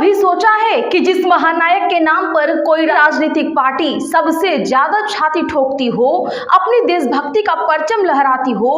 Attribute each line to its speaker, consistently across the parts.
Speaker 1: कभी सोचा है कि जिस महानायक के नाम पर कोई राजनीतिक पार्टी सबसे ज्यादा छाती ठोकती हो, अपनी देशभक्ति का परचम लहराती हो,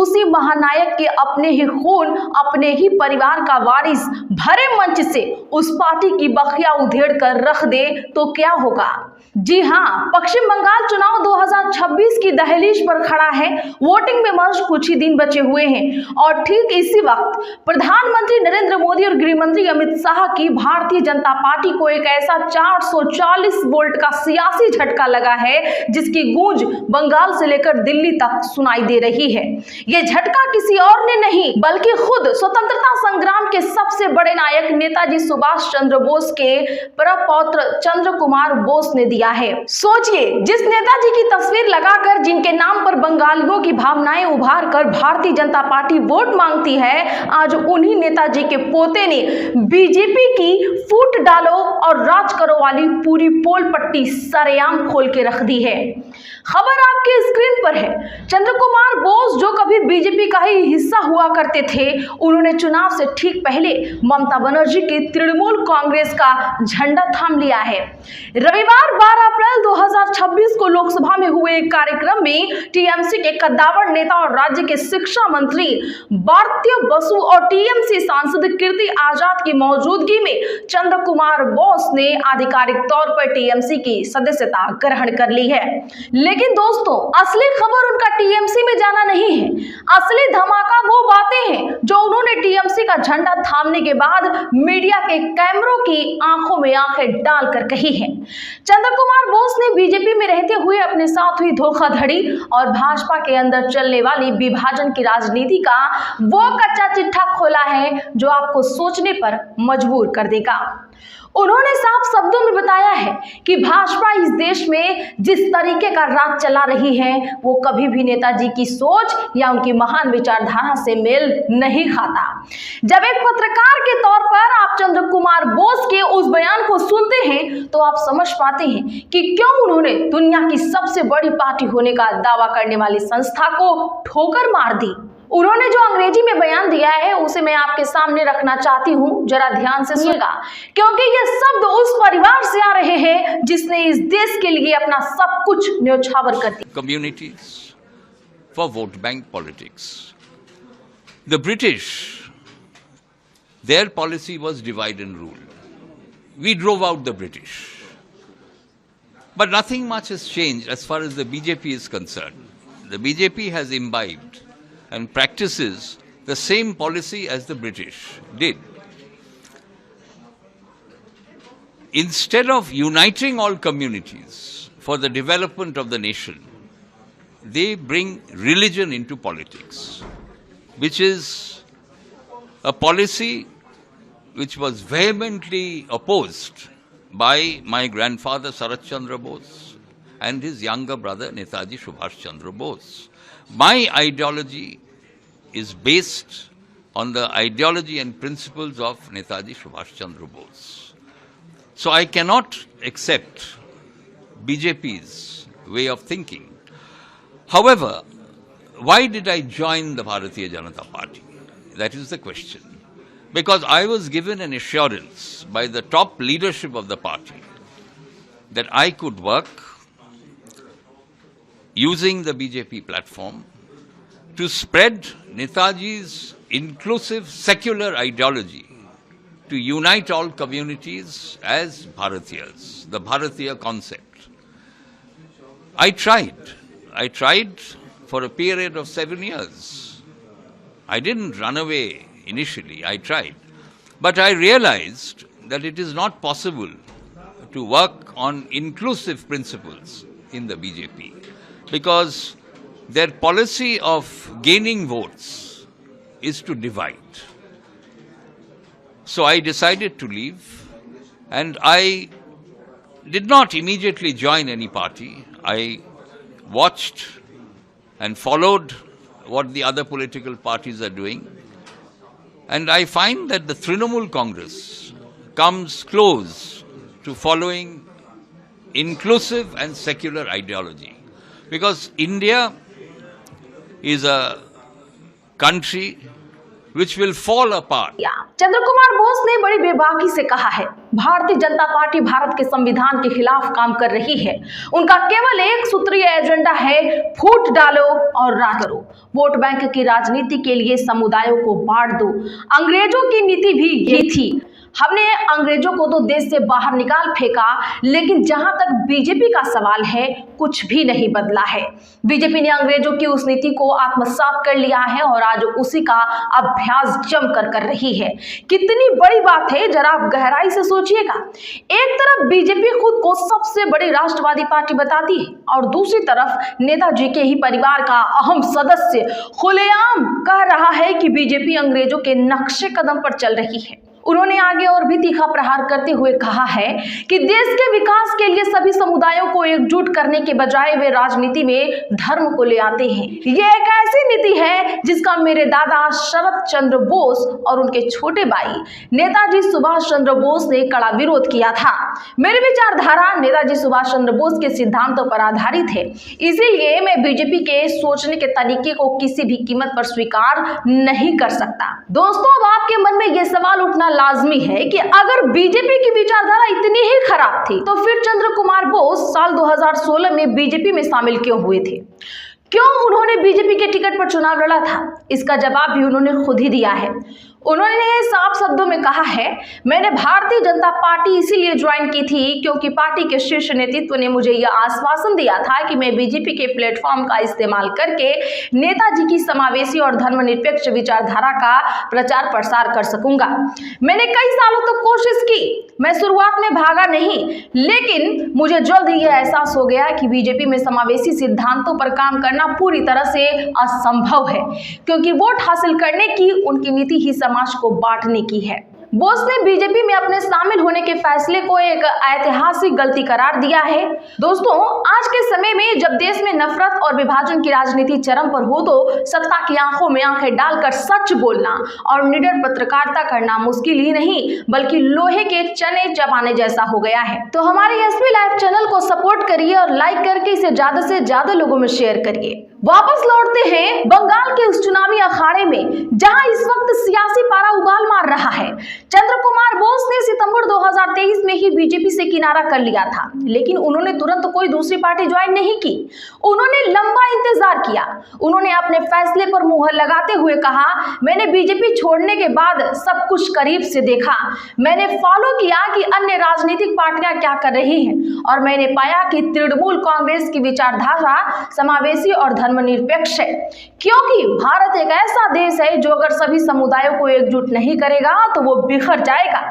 Speaker 1: उसी महानायक के अपने ही खून, अपने ही परिवार का वारिस भरे मंच से उस पार्टी की बखिया उधेड़ कर रख दे तो क्या होगा? जी हाँ, पश्चिम बंगाल चुनाव 2026 की दहलीज पर खड़ा है। वोटिंग में महज कुछ ही दिन बचे हुए हैं और ठीक इसी वक्त प्रधानमंत्री नरेंद्र मोदी और गृह मंत्री अमित शाह की भारतीय जनता पार्टी को एक ऐसा 440 वोल्ट का सियासी झटका लगा है जिसकी गूंज बंगाल से लेकर दिल्ली तक सुनाई दे रही है। यह झटका किसी और ने नहीं बल्कि खुद स्वतंत्रता संग्राम के सबसे बड़े नायक नेताजी सुभाष चंद्र बोस के प्रपौत्र चंद्र कुमार बोस ने दिया है। सोचिए, जिस नेताजी की तस्वीर लगाकर, जिनके नाम पर बंगालियों की भावनाएं उभार कर भारतीय जनता पार्टी वोट मांगती है, आज उन्हीं नेताजी के पोते ने बीजेपी की फूट डालो और राज करो वाली पूरी पोल पट्टी सरेआम खोल के रख दी है। खबर आपके स्क्रीन पर है। चंद्र कुमार बोस जो कभी बीजेपी का ही हिस्सा हुआ करते थे, उन्होंने चुनाव से ठीक पहले ममता बनर्जी की तृणमूल कांग्रेस का झंडा थाम लिया है। रविवार 12 अप्रैल 2026 को लोकसभा में हुए एक कार्यक्रम में टीएमसी के कद्दावर नेता और राज्य के शिक्षा मंत्री भारतीय बसु और टीएमसी सांसद कीर्ति आजाद की मौजूदगी में चंद्र कुमार बोस ने आधिकारिक तौर पर टीएमसी की सदस्यता ग्रहण कर ली है। लेकिन दोस्तों, असली खबर उनका टीएमसी में जाना नहीं है। असली धमाका वो बातें हैं जो उन्होंने टीएमसी का झंडा थामने के बाद मीडिया के कैमरों की आंखों में आंखें डालकर कही है। चंद्र कुमार बोस ने बीजेपी में रहते हुए अपने साथ हुई धोखाधड़ी और भाजपा के अंदर चलने वाली विभाजन की राजनीति का वो कच्चा चिट्ठा खोला है जो आपको सोचने पर मजबूर कर देगा। उन्होंने साफ शब्दों में बताया है कि भाजपा इस देश में जिस तरीके का राज चला रही है वो कभी भी नेताजी की सोच या उनकी महान विचारधारा से मेल नहीं खाता। जब एक पत्रकार के तौर पर आप चंद्र कुमार बोस के उस बयान को सुनते हैं तो आप समझ पाते हैं कि क्यों उन्होंने दुनिया की सबसे बड़ी पार्टी होने का दावा करने वाली संस्था को ठोकर मार दी। उन्होंने जो अंग्रेजी में बयान दिया है उसे मैं आपके सामने रखना चाहती हूं, जरा ध्यान से सुनिएगा, क्योंकि ये शब्द उस परिवार से आ रहे हैं जिसने इस देश के लिए अपना सब कुछ न्योछावर कर दिया।
Speaker 2: Communities for vote bank politics. The British, their policy was divide and rule. We drove out the British. But nothing much has changed as far as the BJP is concerned. The BJP has imbibed and practices the same policy as the British did. Instead of uniting all communities for the development of the nation, they bring religion into politics, which is a policy which was vehemently opposed by my grandfather Sarat Chandra Bose and his younger brother Netaji Subhash Chandra Bose. My ideology is based on the ideology and principles of Netaji Subhash Chandra Bose. So I cannot accept BJP's way of thinking. However, why did I join the Bharatiya Janata Party? That is the question. Because I was given an assurance by the top leadership of the party that I could work using the BJP platform to spread Netaji's inclusive secular ideology to unite all communities as Bharatiyas, the Bharatiya concept. I tried for a period of 7 years. I didn't run away initially, I tried. But I realized that it is not possible to work on inclusive principles in the BJP, because their policy of gaining votes is to divide. So I decided to leave, and I did not immediately join any party. I watched and followed what the other political parties are doing, and I find that the Trinamool Congress comes close to following inclusive and secular ideology. Because India is a country which will fall apart.
Speaker 1: चंद्र कुमार बोस ने बड़ी बेबाकी से कहा है, Bharatiya Janata party Bharat के संविधान के खिलाफ काम कर रही है। उनका केवल एक सूत्रीय एजेंडा है, फूट डालो और राज करो। वोट बैंक की राजनीति के लिए समुदायों को बांट दो। अंग्रेजों की नीति भी यही थी। हमने अंग्रेजों को तो देश से बाहर निकाल फेंका, लेकिन जहां तक बीजेपी का सवाल है, कुछ भी नहीं बदला है। बीजेपी ने अंग्रेजों की उस नीति को आत्मसात कर लिया है और आज उसी का अभ्यास जमकर कर रही है। कितनी बड़ी बात है, जरा आप गहराई से सोचिएगा। एक तरफ बीजेपी खुद को सबसे बड़ी राष्ट्रवादी पार्टी बताती है और दूसरी तरफ नेताजी के ही परिवार का अहम सदस्य खुलेआम कह रहा है कि बीजेपी अंग्रेजों के नक्शे कदम पर चल रही है। उन्होंने आगे और भी तीखा प्रहार करते हुए कहा है कि देश के विकास के लिए सभी समुदायों को एकजुट करने के बजाय वे राजनीति में धर्म को ले आते हैं। ये एक ऐसी नीति है जिसका मेरे दादा शरद चंद्र बोस और उनके छोटे भाई नेताजी सुभाष चंद्र बोस ने कड़ा विरोध किया था। मेरी विचारधारा नेताजी सुभाष चंद्र बोस के सिद्धांतों पर आधारित है, इसीलिए मैं बीजेपी के सोचने के तरीके को किसी भी कीमत पर स्वीकार नहीं कर सकता। दोस्तों, अब आपके मन में यह सवाल उठना लाजमी है कि अगर बीजेपी की विचारधारा इतनी ही खराब थी तो फिर चंद्र कुमार बोस साल 2016 में बीजेपी में शामिल क्यों हुए थे? क्यों उन्होंने बीजेपी के टिकट पर चुनाव लड़ा था? इसका जवाब भी उन्होंने खुद ही दिया है। उन्होंने साफ शब्दों में कहा है, मैंने भारतीय जनता पार्टी इसीलिए ज्वाइन की थी क्योंकि पार्टी के शीर्ष नेतृत्व ने मुझे यह आश्वासन दिया था कि मैं बीजेपी के प्लेटफॉर्म का इस्तेमाल करके नेताजी की समावेशी और धर्मनिरपेक्ष विचारधारा का प्रचार प्रसार कर सकूंगा। मैंने कई सालों तक कोशिश की, मैं शुरुआत में भागा नहीं, लेकिन मुझे जल्द ही यह एहसास हो गया कि बीजेपी में समावेशी सिद्धांतों पर काम करना पूरी तरह से असंभव है, क्योंकि वोट हासिल करने की उनकी नीति ही समाज को बांटने की है। बोस ने बीजेपी में अपने शामिल होने के फैसले को एक ऐतिहासिक गलती करार दिया है। दोस्तों, आज के समय में जब देश में नफरत और विभाजन की राजनीति चरम पर हो तो सत्ता की आंखों में आंखें डालकर सच बोलना और निडर पत्रकारिता करना मुश्किल ही नहीं बल्कि लोहे के चने चबाने जैसा हो गया है। तो हमारे एसपी लाइव चैनल को सपोर्ट करिए और लाइक करके इसे ज्यादा से ज्यादा लोगों में शेयर करिए। वापस लौटते हैं बंगाल के उस चुनावी अखाड़े में जहां इस वक्त सियासी पारा उबाल मार रहा है। चंद्र कुमार बोस ने सितंबर 2023 में ही बीजेपी से किनारा कर लिया था, लेकिन उन्होंने तुरंत कोई दूसरी पार्टी ज्वाइन नहीं की। उन्होंने लंबा इंतजार किया। उन्होंने अपने फैसले पर मुहर लगाते हुए कहा, मैंने बीजेपी छोड़ने के बाद सब कुछ करीब से देखा। मैंने फॉलो किया कि अन्य राजनीतिक पार्टियां क्या कर रही हैं और मैंने पाया कि तृणमूल कांग्रेस की विचारधारा समावेशी और धर्मनिरपेक्ष है, क्योंकि भारत एक ऐसा देश है जो अगर सभी समुदायों को एकजुट नहीं करेगा तो वो बिखर जाएगा।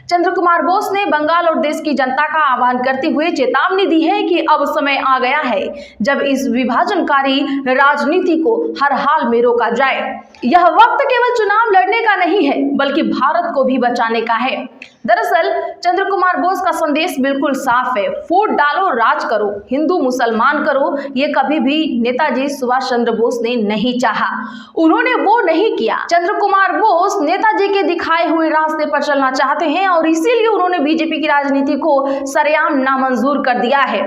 Speaker 1: चंद्र कुमार बोस ने बंगाल और देश की जनता का आह्वान करते हुए चेतावनी दी है कि अब समय आ गया है जब इस विभाजनकारी राजनीति को हर हाल में रोका जाए। यह वक्त केवल चुनाव लड़ने का नहीं है बल्कि भारत को भी बचाने का है। दरअसल चंद्र कुमार बोस का संदेश बिल्कुल साफ है, फूट डालो, राज करो, हिंदू मुसलमान करो। ये कभी भी नेताजी सुभाष चंद्र बोस ने नहीं चाहा, उन्होंने वो नहीं किया। चंद्र कुमार बोस नेताजी के दिखाए हुए रास्ते पर चलना चाहते हैं और इसीलिए उन्होंने बीजेपी की राजनीति को सरेआम नामंजूर कर दिया है।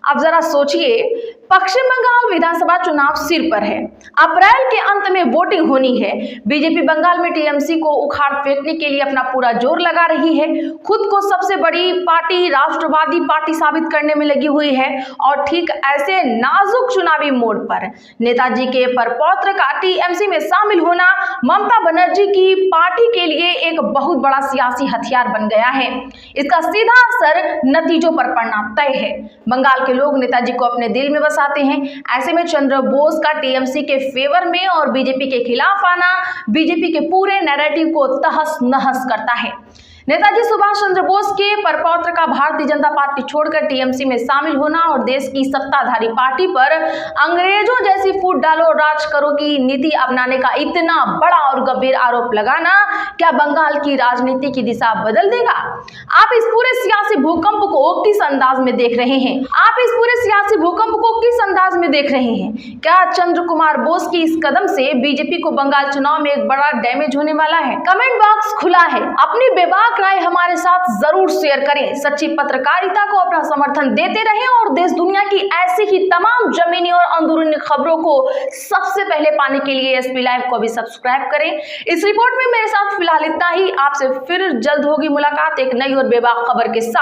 Speaker 1: अब जरा सोचिए, पश्चिम बंगाल विधानसभा चुनाव सिर पर है, अप्रैल के अंत में वोटिंग होनी है। बीजेपी बंगाल में टीएमसी को उखाड़ फेंकने के लिए अपना पूरा जोर लगा रही है, खुद को सबसे बड़ी पार्टी, राष्ट्रवादी पार्टी साबित करने में लगी हुई है। और ठीक ऐसे नाजुक चुनावी मोड़ पर नेताजी के परपौत्र का टीएमसी में शामिल होना ममता बनर्जी की पार्टी के लिए एक बहुत बड़ा सियासी हथियार बन गया है। इसका सीधा असर नतीजों पर पड़ना तय है। बंगाल के लोग नेताजी को अपने दिल में बसाते हैं। ऐसे में चंद्र बोस का टीएमसी के फेवर में और बीजेपी के खिलाफ आना बीजेपी के पूरे नैरेटिव को तहस नहस करता है। नेताजी सुभाष चंद्र बोस के परपौत्र का भारतीय जनता पार्टी छोड़कर टीएमसी में शामिल होना और देश की सत्ताधारी पार्टी पर अंग्रेजों जैसी फूट डालो राज करो की नीति अपनाने का इतना बड़ा और गंभीर आरोप लगाना क्या बंगाल की राजनीति की दिशा बदल देगा? आप इस पूरे सियासी भूकंप को किस अंदाज में देख रहे हैं? क्या चंद्र कुमार बोस की इस कदम से बीजेपी को बंगाल चुनाव में एक बड़ा डैमेज होने वाला है? कमेंट बॉक्स खुला है, अपनी बेबाक अपना राय हमारे साथ जरूर शेयर करें। सच्ची पत्रकारिता को अपना समर्थन देते रहें और देश दुनिया की ऐसी ही तमाम जमीनी और अंदरूनी खबरों को सबसे पहले पाने के लिए एसपी लाइव को भी सब्सक्राइब करें। इस रिपोर्ट में मेरे साथ फिलहाल इतना ही। आपसे फिर जल्द होगी मुलाकात एक नई और बेबाक खबर के साथ।